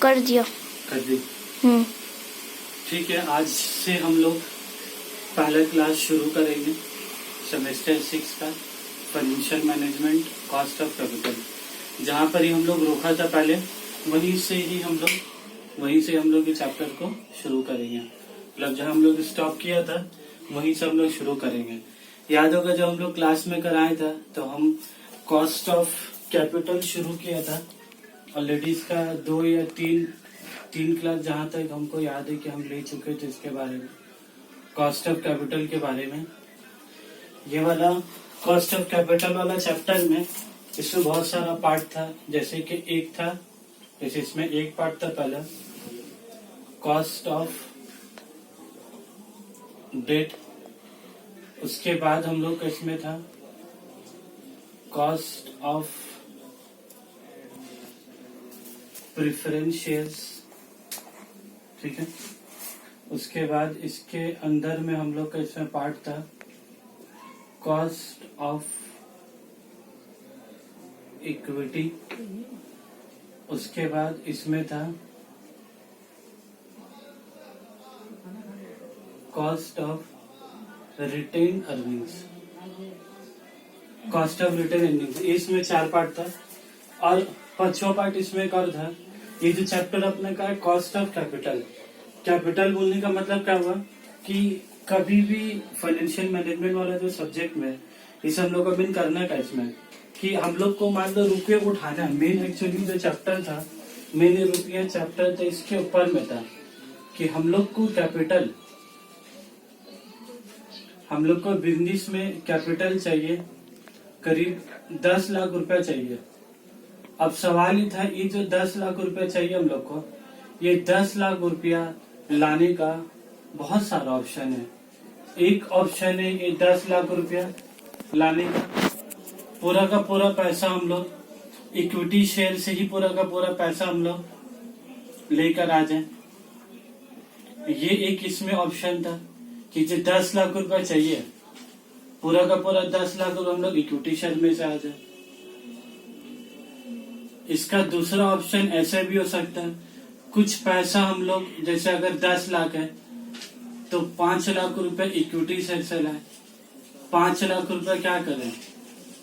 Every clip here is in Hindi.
कर दिया। कर दी। ठीक है, आज से हम लोग पहला क्लास शुरू करेंगे सेमेस्टर 6 का financial management cost of capital. जहाँ पर ही हम लोग रोका था पहले, वहीं से हम लोग इस चैप्टर को शुरू करेंगे। मतलब जहाँ हम लोग स्टॉप किया था वहीं से हम लोग शुरू करेंगे। याद होगा जब हम लोग क्लास में कराया था तो हम कॉस्ट ऑफ कैपिटल शुरू किया था। ऑलरेडी इसका 2 या 3 क्लास जहाँ तक हमको याद है कि हम ले चुके थे इसके बारे में, कॉस्ट ऑफ कैपिटल के बारे में। ये वाला कॉस्ट ऑफ कैपिटल वाला चैप्टर में इसमें बहुत सारा पार्ट था। जैसे कि जैसे इसमें एक पार्ट था पहला कॉस्ट ऑफ डेट। उसके बाद हम लोग का इसमें था कॉस्ट ऑफ प्रेफरेंस शेयर्स। ठीक है, उसके बाद इसके अंदर में हम लोग का इसमें पार्ट था कॉस्ट ऑफ इक्विटी। उसके बाद इसमें था cost of retained earnings. Cost of retained earnings, इसमें 4 पार्ट था। और 5वां पार्ट इसमें एक और था। ये जो चैप्टर अपने का है कॉस्ट ऑफ कैपिटल। कैपिटल बोलने का मतलब क्या हुआ कि कभी भी फाइनेंशियल मैनेजमेंट वाला जो सब्जेक्ट में इसे हम लोग को मेन करना है इसमें कि हम लोग को मान लो रुपये उठाना है। मेन एक्चुअली जो चैप्टर था, मेन रुपया चैप्टर था इसके ऊपर में था कि हम लोग को कैपिटल, हम लोग को बिजनेस में कैपिटल चाहिए, करीब 10 लाख रुपया चाहिए। अब सवाल ही था ये जो 10 लाख रुपया चाहिए हम लोग को, ये 10 लाख रुपया लाने का बहुत सारा ऑप्शन है। एक ऑप्शन है ये 10 लाख रुपया लाने का पूरा का पूरा पैसा हम लोग इक्विटी शेयर से ही पूरा का पूरा पैसा हम लोग लेकर आ जाए। ये एक इसमें ऑप्शन था कि जो 10 लाख रुपया चाहिए पूरा का पूरा 10 लाख रुपया हम लोग इक्विटी शेयर में से आ जाए। इसका दूसरा ऑप्शन ऐसे भी हो सकता है कुछ पैसा हम लोग, जैसे अगर 10 लाख है तो 5 लाख रुपए इक्विटी शेयर से लाए, 5 लाख रुपए क्या करें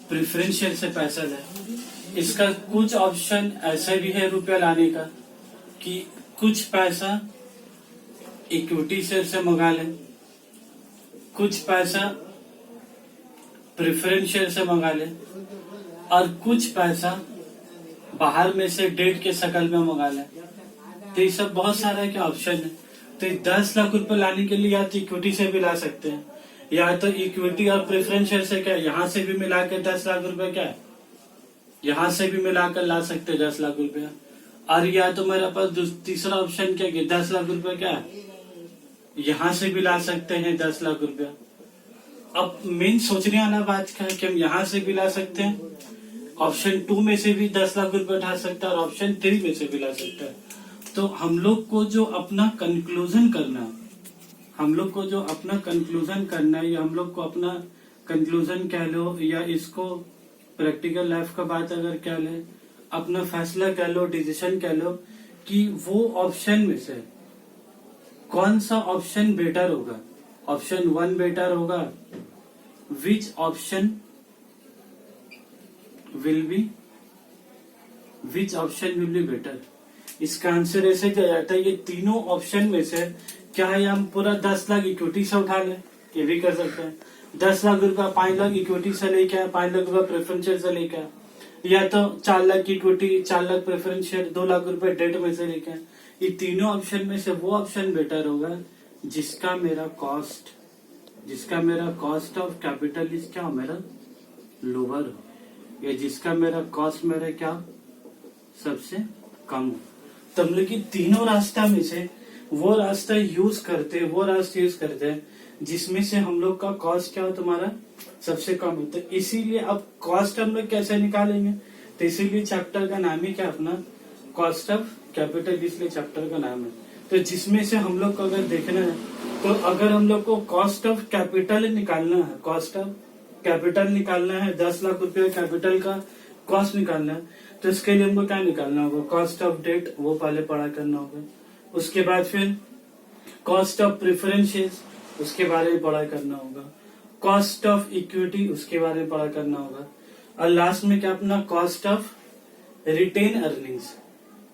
प्रेफरेंस शेयर से पैसा लाए। इसका कुछ ऑप्शन ऐसे भी है रुपया लाने का कि कुछ पैसा इक्विटी शेयर से मंगा ले, कुछ पैसा प्रेफरेंस शेयर से मंगा ले, और कुछ पैसा बाहर में से डेट के शकल में मंगा ले। तो ये सब बहुत सारा क्या ऑप्शन है। तो 10 लाख रुपए लाने के लिए या तो इक्विटी से भी ला सकते हैं, या तो इक्विटी और प्रेफरेंस शेयर से क्या यहाँ से भी मिलाकर 10 लाख रुपए क्या है, यहाँ से भी मिलाकर ला सकते हैं 10 लाख रुपया। और या तो मेरे पास तीसरा ऑप्शन क्या है 10 लाख रुपया क्या है, यहाँ से भी ला सकते हैं 10 लाख रुपया। अब मेन सोचने वाला बात क्या है कि हम यहाँ से भी ला सकते हैं, ऑप्शन 2 में से भी 10 लाख रुपए उठा सकता है, और ऑप्शन 3 में से भी ला सकता है। तो हम लोग को जो अपना कंक्लूजन करना है, हम लोग को जो अपना कंक्लूजन करना है, या हम लोग को अपना कंक्लूजन कह लो, या इसको प्रैक्टिकल लाइफ का बात अगर कह ले, अपना फैसला कह लो, डिसीजन कह लो कि वो ऑप्शन में से कौन सा ऑप्शन बेटर होगा। ऑप्शन 1 बेटर होगा, which option will be better. इसका आंसर ऐसे क्या जाता है, ये तीनों ऑप्शन में से क्या है, हम पूरा 10 लाख इक्विटी से उठा ले, ये भी कर सकते हैं। 10 लाख रुपया 5 लाख इक्विटी से लेके आए, 5 लाख रुपया प्रेफरेंस शेयर से लेके आए, या तो 4 lakh equity 4 lakh preference share 2 lakh रुपए डेट में से लेके आए। ये तीनों ऑप्शन में से वो ऑप्शन बेटर होगा जिसका मेरा कॉस्ट ऑफ कैपिटल इज क्या मेरा लोअर हो, या जिसका मेरा कॉस्ट मेरा क्या सबसे कम हो। तो हम लोग तीनों रास्ता में से वो रास्ता यूज करते हैं जिसमें से हम लोग का कॉस्ट क्या हो तुम्हारा सबसे कम हो। तो इसीलिए अब कॉस्ट हम लोग कैसे निकालेंगे, तो इसीलिए चैप्टर का नाम ही क्या अपना कॉस्ट ऑफ कैपिटल, इसलिए चैप्टर का नाम है। तो जिसमें से हम लोग को अगर देखना है, तो अगर हम लोग को कॉस्ट ऑफ कैपिटल निकालना है, कॉस्ट ऑफ कैपिटल निकालना है, 10 लाख रुपया कैपिटल का कॉस्ट निकालना है, तो इसके लिए हमको क्या निकालना होगा, कॉस्ट ऑफ डेट वो पहले पढ़ा करना होगा, उसके बाद फिर कॉस्ट ऑफ प्रेफरेंसेस उसके बारे में पढ़ा करना होगा, कॉस्ट ऑफ इक्विटी उसके बारे में पढ़ा करना होगा, और लास्ट में क्या अपना cost of retained earnings.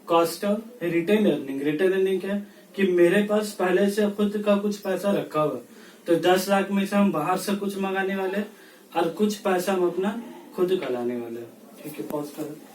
Cost of retained earning, retained earning क्या है कि मेरे पास पहले से खुद का कुछ पैसा रखा हुआ, तो 10 लाख में से हम बाहर से कुछ मंगाने वाले और कुछ पैसा हम अपना खुद का लाने वाले। ठीक है, पॉज करो।